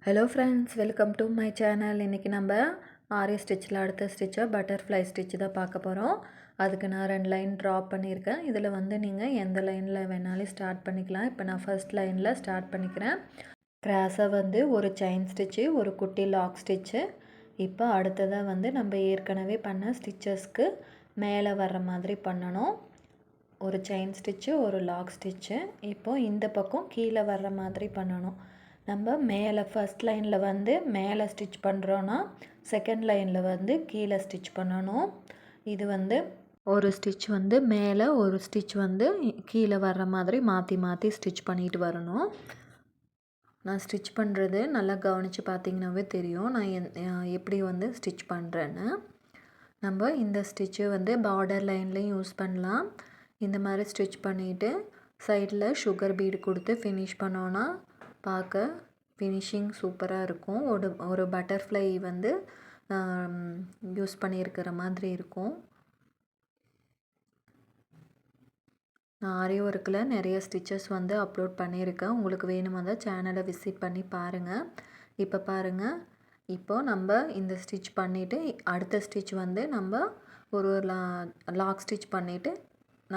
Hello friends, welcome to my channel. இன்றைக்கி நம்ம ஆரி ஸ்டிச்சில் அடுத்த ஸ்டிச்சை பட்டர்ஃப்ளை ஸ்டிச் தான் பார்க்க போகிறோம். அதுக்கு நான் 2 லைன் ட்ராப் பண்ணியிருக்கேன். இதில் வந்து நீங்கள் எந்த லைனில் வேணாலும் ஸ்டார்ட் பண்ணிக்கலாம். இப்போ நான் ஃபர்ஸ்ட் லைனில் ஸ்டார்ட் பண்ணிக்கிறேன். கிராஸாக வந்து ஒரு செயின் ஸ்டிச்சு, ஒரு குட்டி லாக் ஸ்டிச்சு. இப்போ அடுத்ததாக வந்து நம்ம ஏற்கனவே பண்ண ஸ்டிச்சஸ்க்கு மேலே வர்ற மாதிரி பண்ணணும். ஒரு செயின் ஸ்டிச்சு, ஒரு லாக் ஸ்டிச்சு. இப்போது இந்த பக்கம் கீழே வர்ற மாதிரி பண்ணணும். நம்ம மேலே ஃபஸ்ட் லைனில் வந்து மேலே ஸ்டிச் பண்ணுறோன்னா செகண்ட் லைனில் வந்து கீழே ஸ்டிச் பண்ணணும். இது வந்து ஒரு ஸ்டிச் வந்து மேலே, ஒரு ஸ்டிச் வந்து கீழே வர்ற மாதிரி மாற்றி மாற்றி ஸ்டிச் பண்ணிட்டு வரணும். நான் ஸ்டிச் பண்ணுறது நல்லா கவனித்து பார்த்திங்கனாவே தெரியும் நான் எப்படி வந்து ஸ்டிச் பண்ணுறேன்னு. நம்ம இந்த ஸ்டிச்சு வந்து பார்டர் லைன்லேயும் யூஸ் பண்ணலாம். இந்த மாதிரி ஸ்டிச் பண்ணிவிட்டு சைடில் சுகர் பீடு கொடுத்து ஃபினிஷ் பண்ணோன்னா பார்க்க ஃபினிஷிங் சூப்பராக இருக்கும். ஒரு பட்டர்ஃப்ளை வந்து யூஸ் பண்ணியிருக்கிற மாதிரி இருக்கும். நான் ஆரி ஒர்க்கில் நிறைய ஸ்டிச்சஸ் வந்து அப்லோட் பண்ணியிருக்கேன். உங்களுக்கு வேணுமா தான் சேனலை விசிட் பண்ணி பாருங்கள். இப்போ பாருங்கள், இப்போது நம்ம இந்த ஸ்டிச் பண்ணிவிட்டு அடுத்த ஸ்டிச் வந்து நம்ம ஒரு லாக் ஸ்டிச் பண்ணிவிட்டு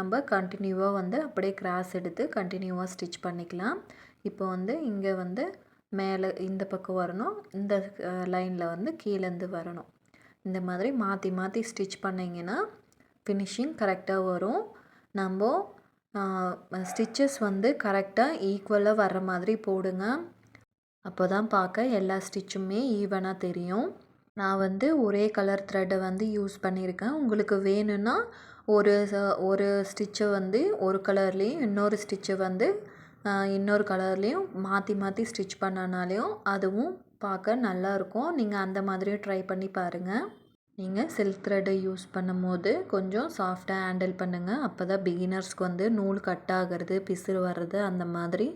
நம்ம கண்டினியூவாக வந்து அப்படியே கிராஸ் எடுத்து கண்டினியூவாக ஸ்டிச் பண்ணிக்கலாம். இப்போ வந்து இங்கே வந்து மேலே இந்த பக்கம் வரணும், இந்த லைனில் வந்து கீழேருந்து வரணும். இந்த மாதிரி மாற்றி மாற்றி ஸ்டிச் பண்ணிங்கன்னா ஃபினிஷிங் கரெக்டாக வரும். நம்ம ஸ்டிச்சஸ் வந்து கரெக்டாக ஈக்குவலாக வர்ற மாதிரி போடுங்க. அப்போ தான் பார்க்க எல்லா ஸ்டிச்சுமே ஈவனாக தெரியும். நான் வந்து ஒரே கலர் த்ரெட்டை வந்து யூஸ் பண்ணியிருக்கேன். உங்களுக்கு வேணும்னா ஒரு ஸ்டிச்சை வந்து ஒரு கலர்லேயும் இன்னொரு ஸ்டிச்சை வந்து இன்னொரு கலர்லேயும் மாற்றி மாற்றி ஸ்டிச் பண்ணனாலையும் அதுவும் பார்க்க நல்லாயிருக்கும். நீங்கள் அந்த மாதிரியும் ட்ரை பண்ணி பாருங்கள். நீங்கள் சில்க் த்ரெட்டை யூஸ் பண்ணும் போது கொஞ்சம் சாஃப்டாக ஹேண்டில் பண்ணுங்கள். அப்போ தான் பிகினர்ஸ்க்கு வந்து நூல் கட் ஆகிறது, பிசுறு வர்றது அந்த மாதிரி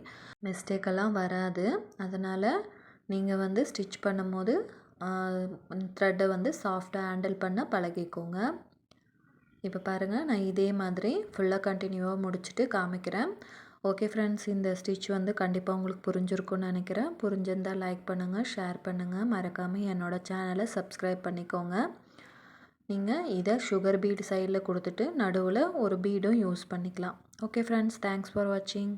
மிஸ்டேக்கெல்லாம் வராது. அதனால் நீங்கள் வந்து ஸ்டிச் பண்ணும் போது த்ரெட்டை வந்து சாஃப்டாக ஹேண்டில் பண்ண பழகிக்கோங்க. இப்போ பாருங்கள், நான் இதே மாதிரி ஃபுல்லாக கண்டினியூவாக முடிச்சுட்டு காமிக்கிறேன். ஓகே ஃப்ரெண்ட்ஸ், இந்த ஸ்டிச் வந்து கண்டிப்பாக உங்களுக்கு புரிஞ்சிருக்கும்னு நினைக்கிறேன். புரிஞ்சிருந்தால் லைக் பண்ணுங்கள், ஷேர் பண்ணுங்கள், மறக்காமல் என்னோடய சேனலை சப்ஸ்கிரைப் பண்ணிக்கோங்க. நீங்கள் இதை சுகர் பீடு சைடில் கொடுத்துட்டு நடுவில் ஒரு பீடும் யூஸ் பண்ணிக்கலாம். ஓகே ஃப்ரெண்ட்ஸ், தேங்க்ஸ் ஃபார் வாட்சிங்.